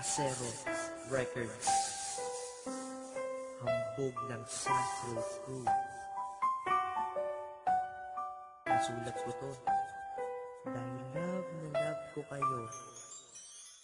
Acero Records. Hambog ng Central Crew. Nasulat ko to dahil love na love ko kayo.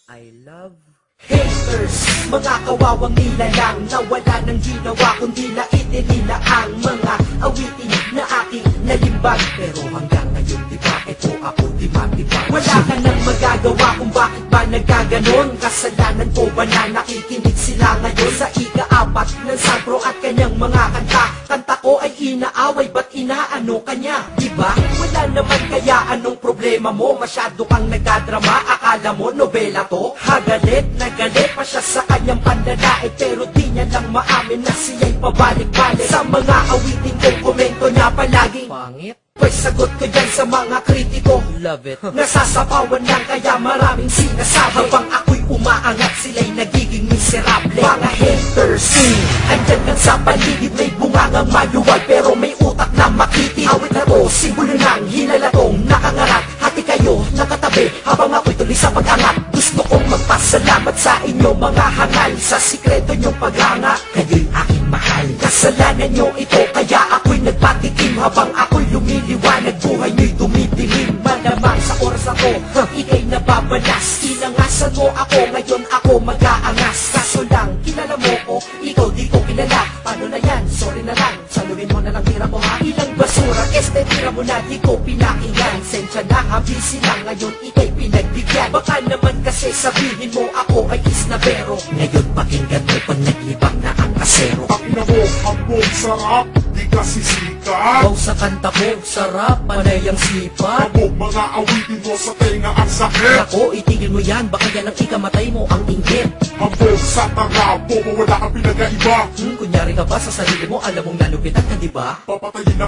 I love haters, mga kawawang nilalang na wala nang ginawa kundi laitin nila ang mga awitin na aking nalimbag. Pero hanggang ngayon di ba ito ako di matibag. Wala ka nang magagawa kung bakit ba nagkaganon. Kasalanan ko ba na nakikinig sila ngayon sa ika-4 ng Sagro at kanyang mga kanta. Kanta ko ay inaaway, ba't inaano kanya? Diba? Wala naman kaya anong problema mo? Masyado kang nagdadrama, akala mo nobela to? Hagalit na galit pa siya sa kanyang panlalait, pero di niya lang maamin na siya'y pabalik-balik. Sa mga awitin kong komento niya palaging pangit. Pwes sagot ko dyan sa mga kritiko, Love it. nasasapawan lang kaya maraming sinasabi. Habang ako'y umaangat sila'y nagiging miserable. Mga haters, andyan lang sa paligid, may bungangang maluwag pero may utak na makiti. Awit na to, simbolo ng hinalatong nakangarat. Hati kayo nakatabi habang ako'y tuloy sa pag-angat. Gusto kong magpasalamat sa inyo mga hangal, sa sikreto nyong paghanga. Kayo'y aking mahal, kasalanan nyo ito kaya ako'y nagpatikim. Habang ako'y lumiliwanag, buhay nyo'y dumidilim. Malamang sa oras ako, ika'y nababalas. Inangasan mo ako, ngayon ako mag-aangas. Kaso lang, kilala mo ko, ikaw di ko kilala. Paano na yan? Sorry na lang, saluhin mo na lang tira mo ha. Ilang basura, tira mo na di ko pinakinggan. Sensya na ha, busy lang, ngayon ika'y pinagbigyan. Baka naman kasi sabihin mo ako ay isnabero. Ngayon pakinggan mo pag naglibang na ang asero. Pakina mo, hambog, sarap, di ka sisikat. Baw sa kanta ko, sarap, panay ang sipat. Hambog, mga awitin mo sa tenga ang sakit. Ako, itigil mo yan, baka yan ang ikamatay mo ang inggit. Hambog sa tarabo mo, wala kang pinagaiba. Kunyari ka ba sa sarili mo, alam mong nalupitan ka diba? Papatayin na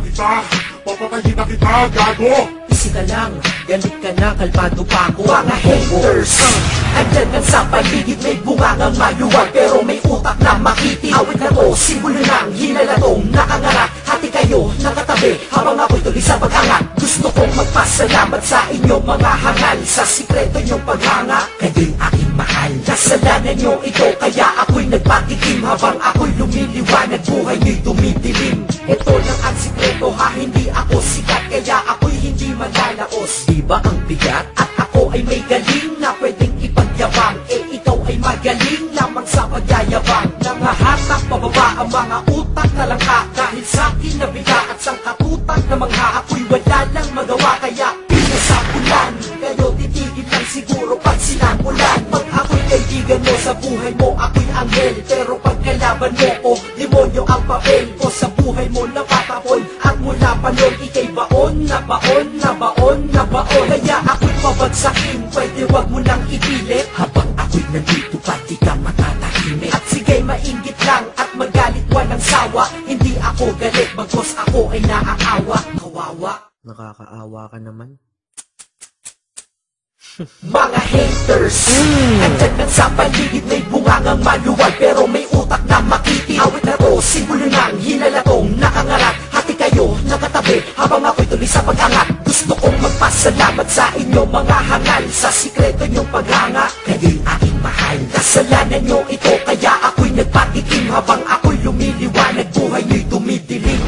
kita, gago. Isi ka lang, galit ka na, kalpado pa ako. Mga haters, andyan lang sa paligid, may bungangang maluwag pero may utak na makiti. Awit na to, simbolo ng hinalatong nakangarat. Hati kayo nakatabi habang ako'y tuloy sa pag-angat. Gusto kong magpasalamat sa inyo mga hangal, sa sikreto nyong paghanga. Kayo'y aking mahal, kasalanan nyo ito kaya ako'y nagpatikim. Habang ako'y lumiliwanag, buhay nyo'y dumidilim. Ito lang ang sikreto ha, hindi ako sikat kaya ako'y hindi malalaos. Diba ang bigat? At ako ay may galing na pwedeng ipagyabang. Ikaw ay magaling lamang sa pagyayabang. Nangahatak pababa ang mga utak na langka. Dahil sa'kin nabiga at sangkatutak na mangha, ako'y wala lang magawa kaya pinasapulan. Kayo titigil lang siguro pag sinamulan. Pag ako'y kaibigan mo sa buhay mo, ako'y anghel. Pero pag kalaban mo ko, demonyo ang papel ko sa buhay mo napatapon. At mula pa noon ikay baon na baon na baon na baon. Kaya ako'y pabagsakin, pwede wag mo nang ipilit. Habang ako'y nandito pa di ka matatahimik. At sige mainggit lang at magalit walang sawa. Hindi ako galit, bagos ako ay naaawa. Kawawa. Nakakaawa ka naman. Mga haters, andyan lang sa paligid, may bungangang maluwag pero may utak na makiti. Awit na to, simbolo ng hinalatong nakangarat. Hati kayo nakatabi habang ako'y tuloy sa pag-angat. Gusto kong magpasalamat sa inyo mga hangal, sa sikreto nyong paghanga. Kayo'y aking mahal, kasalanan nyo ito kaya ako'y nagpatikim. Habang ako'y lumiliwanag, buhay nyo'y dumidilim.